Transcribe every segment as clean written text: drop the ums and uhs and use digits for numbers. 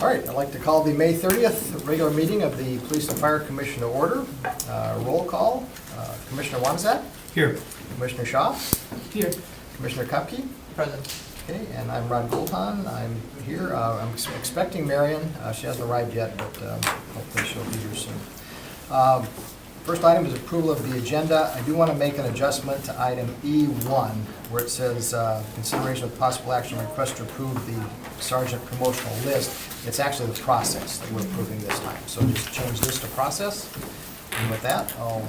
All right, I'd like to call the May 30th regular meeting of the Police and Fire Commission to order. Roll call, Commissioner Wanzak, Here. Commissioner Shaw, Here. Commissioner Kupke. Present. Okay, and I'm Ron Goldhahn. I'm here. I'm expecting Marion. She hasn't arrived yet, but hopefully she'll be here soon. First item is approval of the agenda. I do want to make an adjustment to item E1, where it says consideration of possible action request to approve the sergeant promotional list. It's actually the process that we're approving this time. So just change this to process. And with that, I'll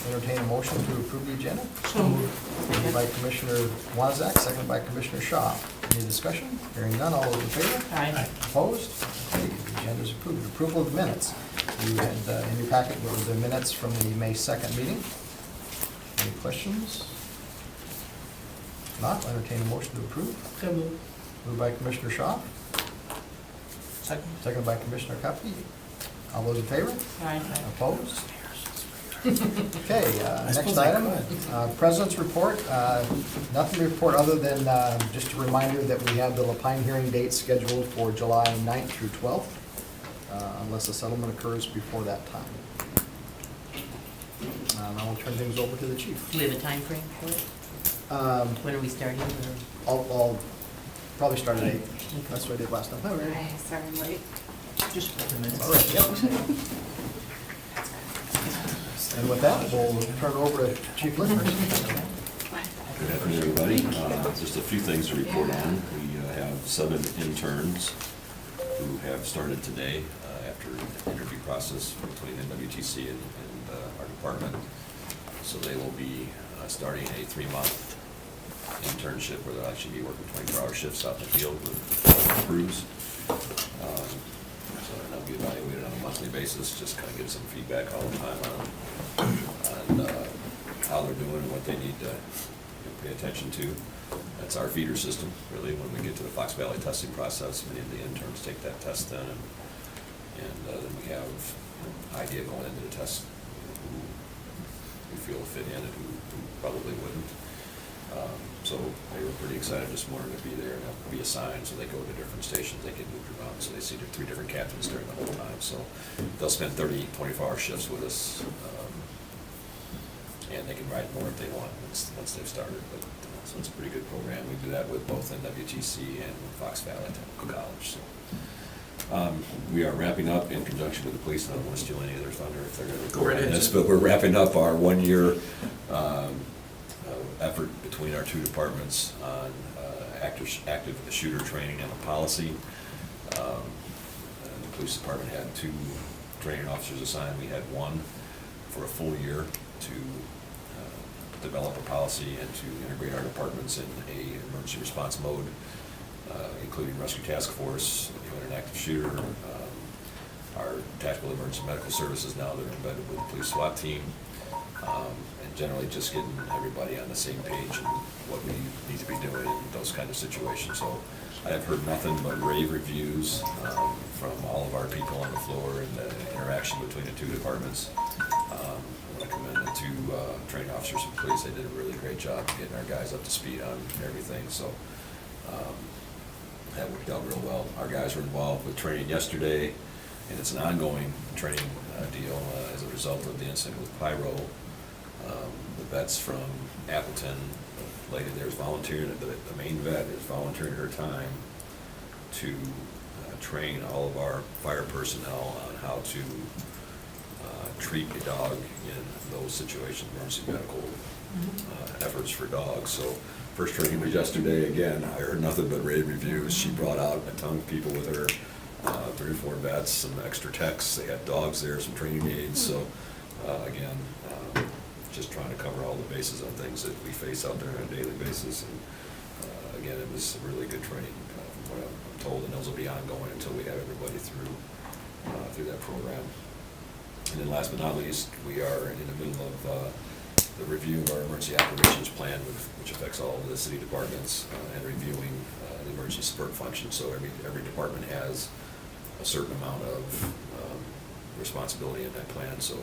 entertain a motion to approve the agenda. So moved. Moved by Commissioner Wanzak, seconded by Commissioner Shaw. Any discussion? Hearing none, all those in favor? Aye. Opposed? Okay, the agenda is approved. Approval of the minutes. You had in your packet were the minutes from the May 2nd meeting. Any questions? If not, I'll entertain a motion to approve. So moved. Moved by Commissioner Shaw, Second. seconded by Commissioner Kupke. All those in favor? Aye. Opposed? Okay, I next suppose I item, President's report. Nothing to report other than just a reminder that we have the Lapine hearing date scheduled for July 9th through 12th, unless a settlement occurs before that time. I will turn things over to the chief. Do we have a time frame for it? When are we starting? Or? I'll probably start at 8. That's what I did last time. All right. Hi, sorry I'm late. Just for the minutes. All right, yep. And with that, we'll turn it over to Chief Lickers. Good afternoon, everybody. Just a few things to report on. We have 7 interns who have started today after the interview process between NWTC and our department. So they will be starting a 3-month internship where they'll actually be working 24-hour shifts out in the field with crews. So they'll be evaluated on a monthly basis, just kind of get some feedback all the time on how they're doing and what they need to pay attention to. That's our feeder system, really. When we get to the Fox Valley testing process, many of the interns take that test then, and then we have an idea going into the test who we feel will fit in and who probably wouldn't. So they were pretty excited this morning to be there and be assigned, so they go to different stations, they get moved around, so they see 3 different captains during the whole time. So they'll spend 30 24-hour shifts with us, and they can ride more if they want once they've started. But so it's a pretty good program. We do that with both NWTC and Fox Valley Technical College. So we are wrapping up in conjunction with the police. I don't want to steal any of their thunder if they're going to go right in this, but we're wrapping up our 1-year effort between our 2 departments on active shooter training and a policy. The police department had 2 training officers assigned. We had 1 for a full year to develop a policy and to integrate our departments in a emergency response mode, including rescue task force, an active shooter, our tactical emergency medical services now that are embedded with the police SWAT team, and generally just getting everybody on the same page and what we need to be doing in those kind of situations. So I have heard nothing but rave reviews from all of our people on the floor and the interaction between the 2 departments. I commend the 2 training officers and police. They did a really great job getting our guys up to speed on everything. So that worked out real well. Our guys were involved with training yesterday, and it's an ongoing training deal as a result of the incident with Pyro. The vets from Appleton, the lady there's volunteering, the main vet is volunteering her time to train all of our fire personnel on how to treat a dog in those situations, emergency medical efforts for dogs. So first training was yesterday. Again, I heard nothing but rave reviews. She brought out a ton of people with her, 3 or 4 vets, some extra techs. They had dogs there, some training aides. So again, just trying to cover all the bases on things that we face out there on a daily basis. And again, it was a really good training from what I'm told, and those will be ongoing until we have everybody through that program. And then last but not least, we are in the middle of the review of our emergency operations plan, which affects all of the city departments, and reviewing the emergency support function. So every department has a certain amount of responsibility in that plan. So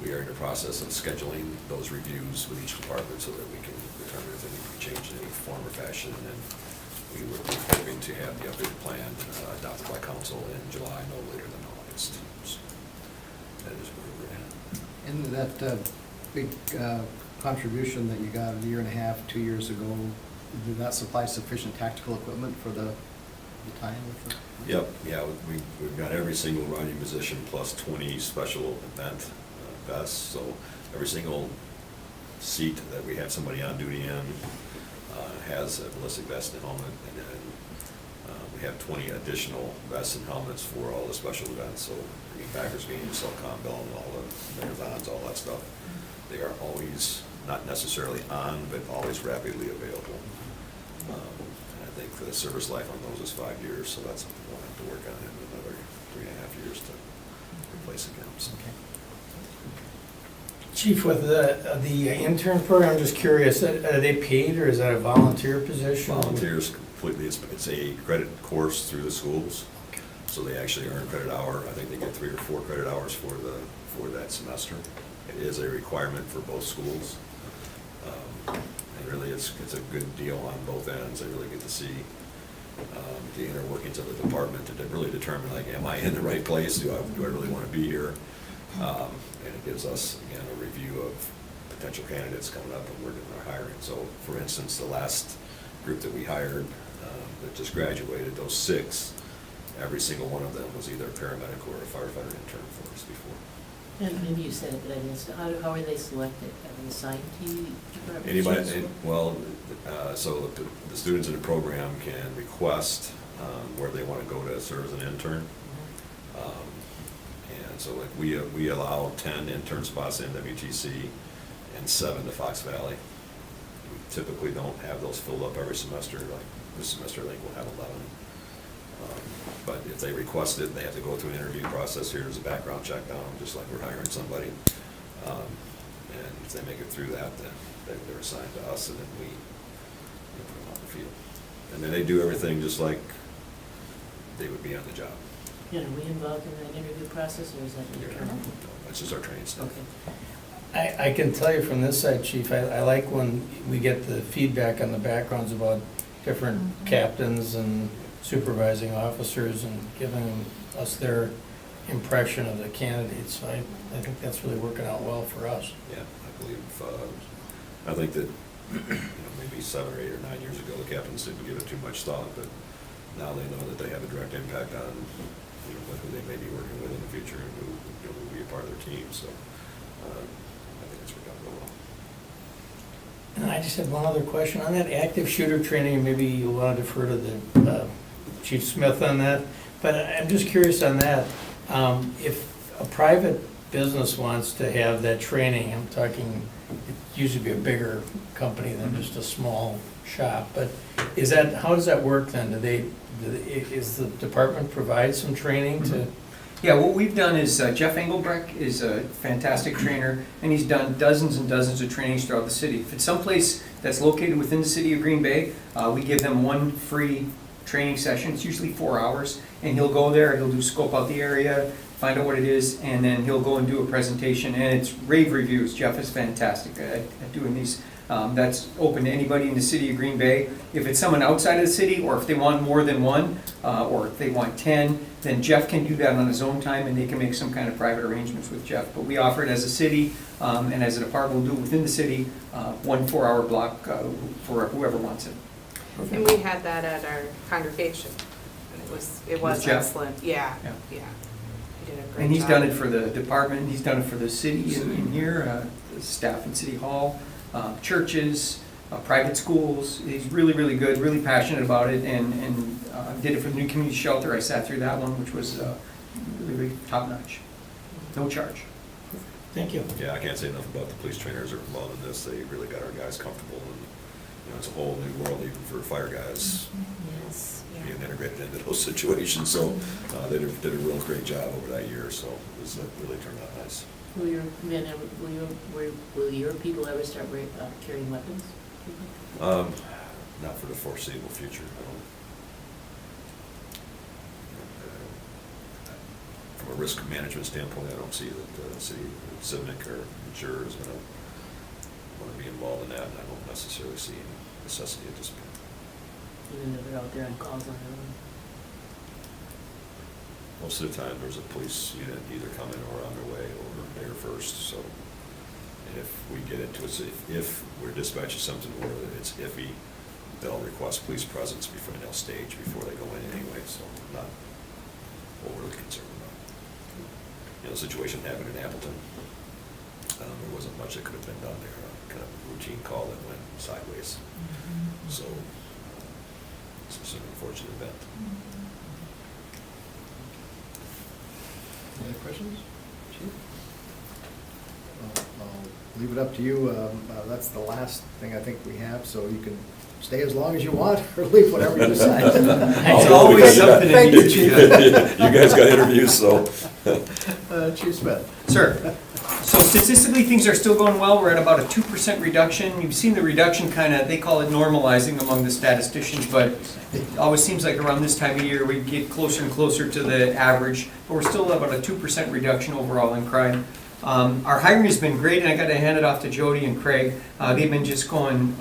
we are in the process of scheduling those reviews with each department so that we can determine if they need to be changed in any form or fashion, and then we were hoping to have the updated plan adopted by council in July, no later than August. So that is where we're at. And that big contribution that you got a year and a half, 2 years ago, did that supply sufficient tactical equipment for the time with the? Yep, yeah, we've got every single riding position plus 20 special event vests, so every single seat that we have somebody on duty in has a ballistic vest and helmet, and then we have 20 additional vests and helmets for all the special events, so Packers games, SoCon Bell, and all the marathons, all that stuff. They are always, not necessarily on, but always rapidly available. And I think the service life on those is 5 years, so that's something we'll have to work on in another 3.5 years to replace again. So. Okay. Chief, with the intern program, I'm just curious, are they paid or is that a volunteer position? Volunteers completely, it's a credit course through the schools, so they actually earn credit hour. I think they get 3 or 4 credit hours for that semester. It is a requirement for both schools. And really, it's a good deal on both ends. They really get to see the inner workings of the department to really determine, like, am I in the right place? Do I really want to be here? And it gives us, again, a review of potential candidates coming up and we're doing our hiring. So, for instance, the last group that we hired that just graduated, those 6, every single one of them was either a paramedic or a firefighter intern for us before. And maybe you said it, but I missed it. How are they selected? Are they assigned to department? Anybody, well, so the students in the program can request where they want to go to serve as an intern. And so like we allow 10 intern spots in WTC and 7 to Fox Valley. We typically don't have those filled up every semester. Like this semester, I think we'll have 11. But if they request it, they have to go through an interview process. Here's a background check on them, just like we're hiring somebody. And if they make it through that, then they're assigned to us, and then we put them on the field. And then they do everything just like they would be on the job. Yeah, are we involved in that interview process, or is that internal? That's just our training staff. Okay. I can tell you from this side, Chief, I like when we get the feedback on the backgrounds about different captains and supervising officers and giving us their impression of the candidates. So I think that's really working out well for us. Yeah, I believe, I think that maybe 7 or 8 or 9 years ago, the captains didn't give it too much thought, but now they know that they have a direct impact on who they may be working with in the future and who will be a part of their team. So I think it's worked out real well. And I just had one other question on that active shooter training. Maybe you'll want to defer to the Chief Smith on that, but I'm just curious on that. If a private business wants to have that training, I'm talking, it usually be a bigger company than just a small shop, but how does that work then? Is the department provide some training to? Yeah, what we've done is Jeff Engelbrecht is a fantastic trainer, and he's done dozens and dozens of trainings throughout the city. If it's someplace that's located within the city of Green Bay, we give them one free training session. It's usually 4 hours, and he'll go there, he'll do scope out the area, find out what it is, and then he'll go and do a presentation, and it's rave reviews. Jeff is fantastic at doing these. That's open to anybody in the city of Green Bay. If it's someone outside of the city, or if they want more than one, or if they want 10, then Jeff can do that on his own time, and they can make some kind of private arrangements with Jeff. But we offer it as a city, and as a department, we'll do it within the city, 1 4-hour block for whoever wants it. And we had that at our congregation, and it was With Jeff? excellent, yeah. Yeah. He did a great job. And he's done it for the department, he's done it for the city in here, the staff in City Hall, churches, private schools. He's really, really good, really passionate about it, and did it for the new community shelter. I sat through that one, which was really, really top notch. No charge. Thank you. Yeah, I can't say enough about the police trainers that are involved in this. They really got our guys comfortable, and it's a whole new world even for fire guys. Yes. Being integrated into those situations, so they did a real great job over that year, so it was really turned out nice. Will your men ever, will your people ever start carrying weapons? Not for the foreseeable future, no. From a risk management standpoint, I don't see that the city civic or insurer is going to want to be involved in that, and I don't necessarily see any necessity at this point. even though they're out there on calls on their own. Most of the time, there's a police unit either coming or on their way or there first, so. And if we get into it, if we're dispatching something where it's iffy, they'll request police presence before, they'll stage before they go in anyway, so not overly concerned about. You know, the situation happened in Appleton. There wasn't much that could have been done there, kind of a routine call that went sideways. So, it's just an unfortunate event. Any other questions? Chief? I'll leave it up to you. That's the last thing I think we have, so you can stay as long as you want or leave, whatever you decide. It's always something. Thank you, Chief. You guys got interviews, so. Chief Smith. Sir, so statistically, things are still going well. We're at about a 2% reduction. You've seen the reduction kind of, they call it normalizing among the statisticians, but it always seems like around this time of year, we get closer and closer to the average, but we're still about a 2% reduction overall in crime. Our hiring has been great, and I got to hand it off to Jody and Craig. They've been just going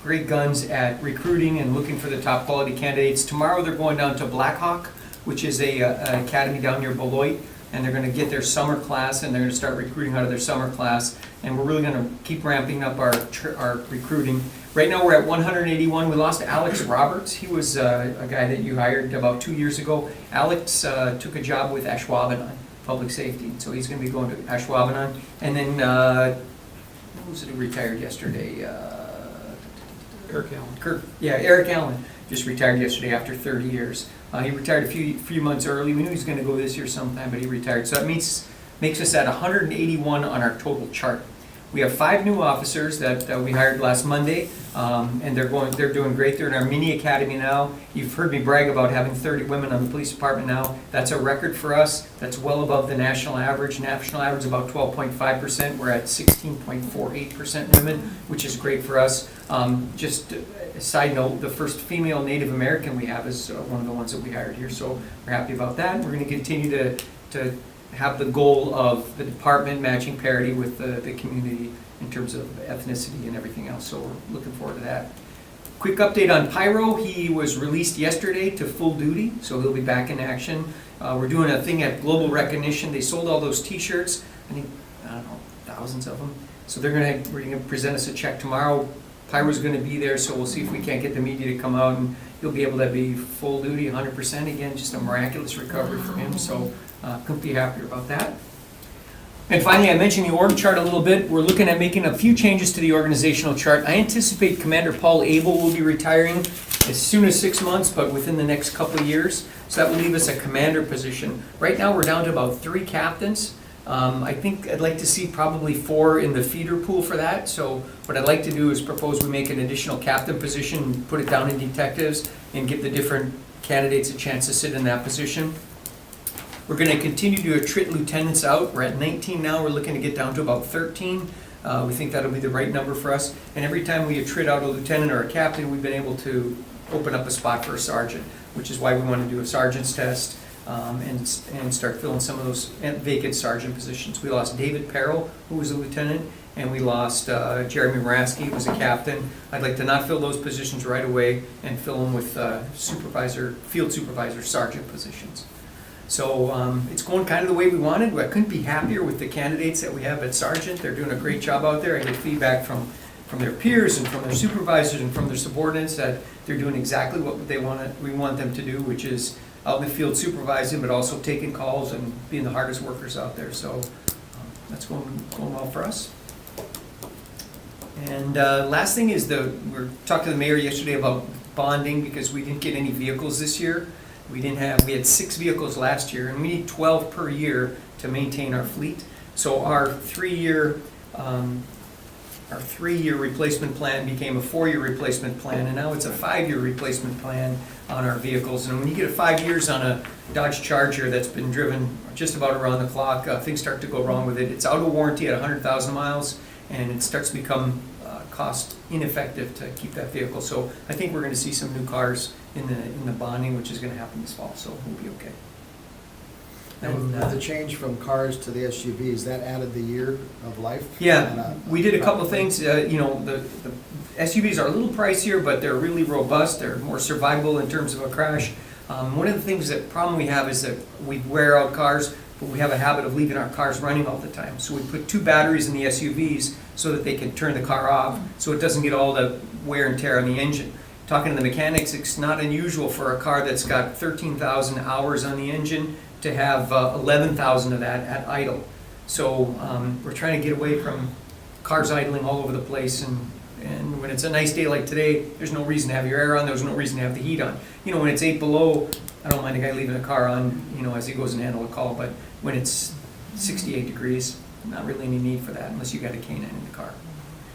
great guns at recruiting and looking for the top quality candidates. Tomorrow they're going down to Blackhawk, which is an academy down near Beloit, and they're going to get their summer class, and they're going to start recruiting out of their summer class. And we're really going to keep ramping up our recruiting. Right now we're at 181. We lost Alex Roberts. He was a guy that you hired about 2 years ago. Alex took a job with Ashwaubenon Public Safety, so he's going to be going to Ashwaubenon. And then, who was it who retired yesterday? Eric Allen. Eric Allen just retired yesterday after 30 years. He retired a few months early. We knew he was going to go this year sometime, but he retired. So that makes us at 181 on our total chart. We have 5 new officers that we hired last Monday, and they're doing great. They're in our mini academy now. You've heard me brag about having 30 women on the police department now. That's a record for us. That's well above the national average. National average is about 12.5%. We're at 16.48% women, which is great for us. Just a side note, the first female Native American we have is one of the ones that we hired here, so we're happy about that. We're going to continue to have the goal of the department matching parity with the community in terms of ethnicity and everything else, so we're looking forward to that. Quick update on Pyro. He was released yesterday to full duty, so he'll be back in action. We're doing a thing at Global Recognition. They sold all those t-shirts, I think, I don't know, thousands of them. So we're gonna present us a check tomorrow. Pyro's gonna be there, so we'll see if we can't get the media to come out, and he'll be able to be full duty, 100% again, just a miraculous recovery for him, so couldn't be happier about that. And finally, I mentioned the org chart a little bit. We're looking at making a few changes to the organizational chart. I anticipate Commander Paul Abel will be retiring as soon as 6 months, but within the next couple of years. So that will leave us a commander position. Right now, we're down to about 3 captains. I think I'd like to see probably 4 in the feeder pool for that. So what I'd like to do is propose we make an additional captain position, put it down in detectives, and give the different candidates a chance to sit in that position. We're going to continue to attrit lieutenants out. We're at 19 now. We're looking to get down to about 13. We think that'll be the right number for us. And every time we attrit out a lieutenant or a captain, we've been able to open up a spot for a sergeant, which is why we want to do a sergeant's test and start filling some of those vacant sergeant positions. We lost David Perrell, who was a lieutenant, and we lost Jeremy Maraski, who was a captain. I'd like to not fill those positions right away and fill them with field supervisor, sergeant positions. So it's going kind of the way we wanted. I couldn't be happier with the candidates that we have at sergeant. They're doing a great job out there. I get feedback from their peers and from their supervisors and from their subordinates that they're doing exactly what we want them to do, which is out in the field supervising, but also taking calls and being the hardest workers out there. So that's going well for us. And last thing is we were talking to the mayor yesterday about bonding because we didn't get any vehicles this year. We had 6 vehicles last year, and we need 12 per year to maintain our fleet. So our 3-year replacement plan became a 4-year replacement plan, and now it's a 5-year replacement plan on our vehicles. And when you get 5 years on a Dodge Charger that's been driven just about around the clock, things start to go wrong with it. It's out of warranty at 100,000 miles, and it starts to become cost ineffective to keep that vehicle. So I think we're going to see some new cars in the bonding, which is going to happen this fall, so we'll be okay. And the change from cars to the SUVs, that added the year of life? Yeah, we did a couple of things. The SUVs are a little pricier, but they're really robust, they're more survivable in terms of a crash. One of the things that problem we have is that we wear out cars, but we have a habit of leaving our cars running all the time. So we put 2 batteries in the SUVs so that they can turn the car off, so it doesn't get all the wear and tear on the engine. Talking to the mechanics, it's not unusual for a car that's got 13,000 hours on the engine to have 11,000 of that at idle. So we're trying to get away from cars idling all over the place, and when it's a nice day like today, there's no reason to have your air on, there's no reason to have the heat on. You know, when it's 8 below, I don't mind a guy leaving a car on, you know, as he goes and handle a call, but when it's 68 degrees, not really any need for that unless you got a K9 in the car.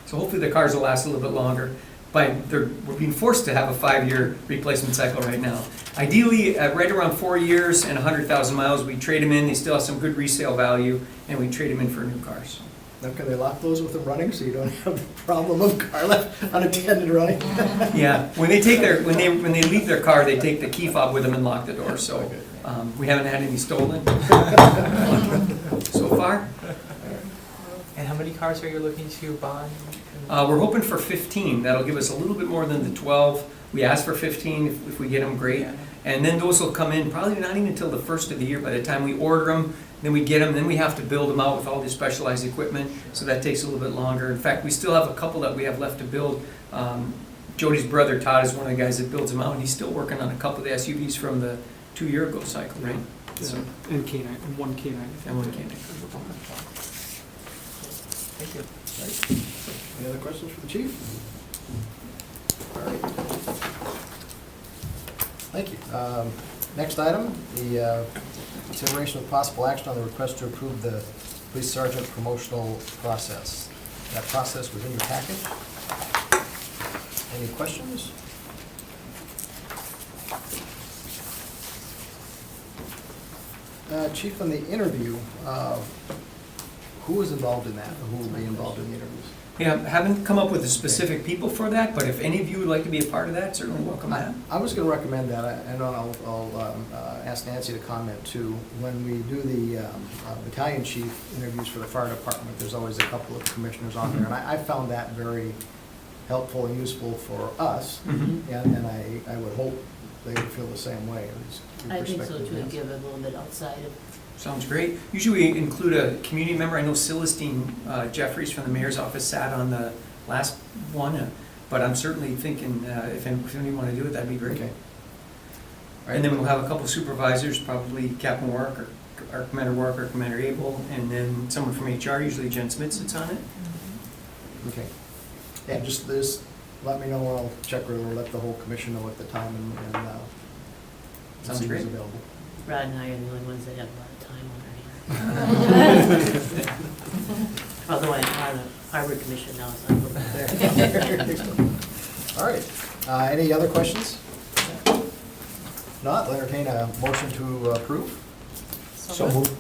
So hopefully the cars will last a little bit longer. But we're being forced to have a 5-year replacement cycle right now. Ideally, at right around 4 years and 100,000 miles, we trade them in. They still have some good resale value, and we trade them in for new cars. Now, can they lock those with them running so you don't have the problem of car left unattended running? Yeah, when they leave their car, they take the key fob with them and lock the door. So we haven't had any stolen so far. And how many cars are you looking to buy? We're hoping for 15. That'll give us a little bit more than the 12. We asked for 15. If we get them, great. And then those will come in probably not even until the first of the year. By the time we order them, then we get them, then we have to build them out with all this specialized equipment. So that takes a little bit longer. In fact, we still have a couple that we have left to build. Jody's brother Todd is one of the guys that builds them out, and he's still working on a couple of the SUVs from the 2-year-ago cycle, right? So, And K9, and one K9. and one K9. Thank you. Any other questions for the chief? All right. Thank you. Next item, the consideration of possible action on the request to approve the police sergeant promotional process. That process was in your package. Any questions? Chief, on the interview, who was involved in that, or who will be involved in the interviews? Yeah, haven't come up with the specific people for that, but if any of you would like to be a part of that, certainly welcome that. I was gonna recommend that, and I'll ask Nancy to comment too. When we do the battalion chief interviews for the fire department, there's always a couple of commissioners on there, and I found that very helpful and useful for us, Mhm. and I would hope they would feel the same way, at least your I think so perspective, too, and Nancy. give it a little bit outside of, Sounds great. Usually we include a community member. I know Celestine Jeffries from the mayor's office sat on the last one, but I'm certainly thinking if anyone want to do it, that'd be great. Okay. And then we'll have a couple supervisors, probably Captain Warwick or Commander Warwick or Commander Abel, and then someone from HR, usually Jen Smith sits on it. Okay. Yeah, just this, let me know, I'll check with her, let the whole commission know at the time, and Sounds see who's great. available. Rod and I are the only ones that have a lot of time on our hands. Although I'm on the Harbor Commission now, so I'm over there. All right, any other questions? Not, I'll entertain a motion to approve. So moved.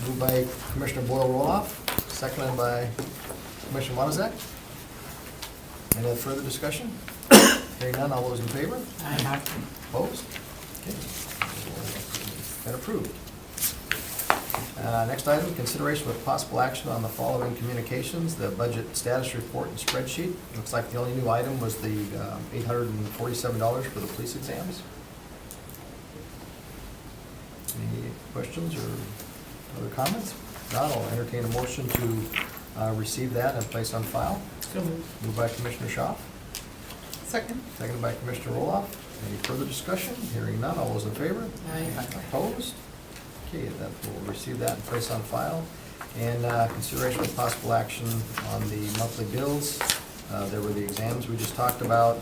Moved by Commissioner Boyle-Roloff, seconded by Commissioner Wanazek. Any other further discussion? Hearing none, all those in favor? Opposed? Okay. That approved. Next item, consideration with possible action on the following communications, the budget status report and spreadsheet. Looks like the only new item was the $847 for the police exams. Any questions or other comments? Not, I'll entertain a motion to receive that and place on file. Moved by Commissioner Schaaf, Second. seconded by Commissioner Roloff. Any further discussion? Hearing none, all those in favor? Opposed? Okay, that, we'll receive that and place on file. And consideration of possible action on the monthly bills. There were the exams we just talked about,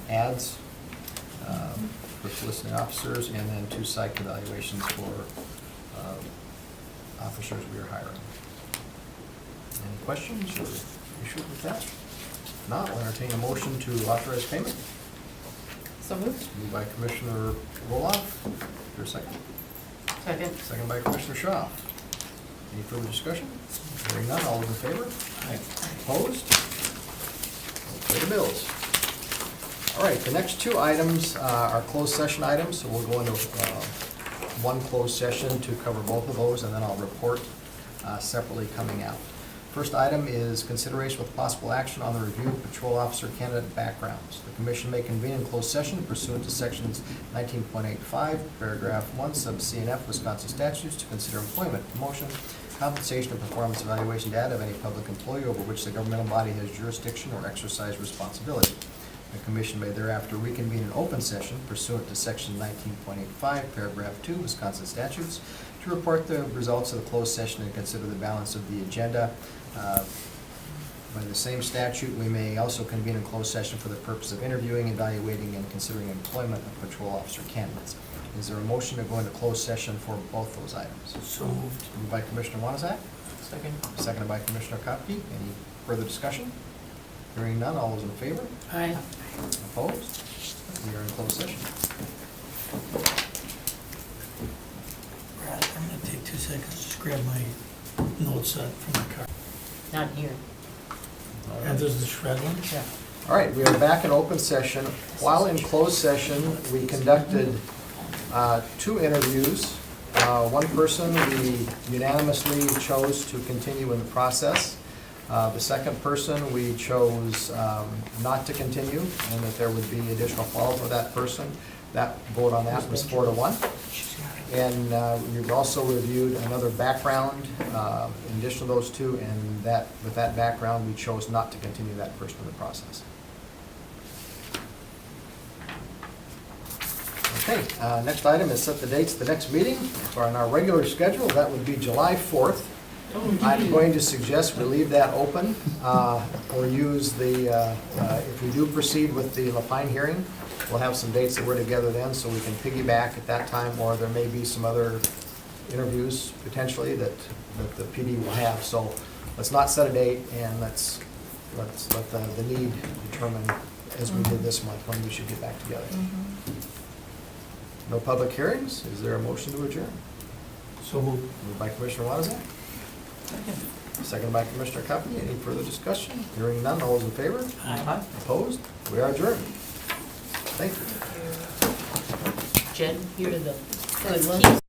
ads for soliciting officers, and then 2 psych evaluations for officers we are hiring. Any questions or issues with that? Not, I'll entertain a motion to authorize payment. So moved. Moved by Commissioner Roloff. For a second. Second. Second by Commissioner Shaw. Any further discussion? Hearing none, all those in favor? Opposed? We'll pay the bills. All right, the next 2 items are closed session items, so we'll go into one closed session to cover both of those, and then I'll report separately coming out. First item is consideration with possible action on the review of patrol officer candidate backgrounds. The commission may convene in closed session pursuant to sections 19.85, paragraph 1, sub C and F, Wisconsin statutes to consider employment, promotion, compensation, or performance evaluation data of any public employee over which the governmental body has jurisdiction or exercise responsibility. The commission may thereafter reconvene in open session pursuant to section 19.85, paragraph 2, Wisconsin statutes, to report the results of the closed session and consider the balance of the agenda. By the same statute, we may also convene in closed session for the purpose of interviewing, evaluating, and considering employment of patrol officer candidates. Is there a motion to go into closed session for both those items? So moved. Moved by Commissioner Wanzak, Second. seconded by Commissioner Kopke. Any further discussion? Hearing none, all those in favor? Aye. Opposed? We are in closed session. Brad, I'm gonna take 2 seconds, just grab my notes from my car. Not here. And there's the shred one? Yeah. All right, we are back in open session. While in closed session, we conducted 2 interviews. One person we unanimously chose to continue in the process. The second person, we chose not to continue, and that there would be additional follow-up with that person. That vote on that was 4-1. And we've also reviewed another background in addition to those 2, and that, with that background, we chose not to continue that person in the process. Okay, next item is set the dates of the next meeting. On our regular schedule, that would be July 4th. I'm going to suggest we leave that open, or use the, if we do proceed with the Lapine hearing, we'll have some dates that we're together then, so we can piggyback at that time, or there may be some other interviews potentially that the PD will have. So let's not set a date, and let's let the need determine, as we did this month, when we should get back together. No public hearings? Is there a motion to adjourn? So moved. Moved by Commissioner Wanzak. Second by Commissioner Kopke. Any further discussion? Hearing none, all those in favor? Aye. Opposed? We are adjourned. Thank you. Jen, you're the good one.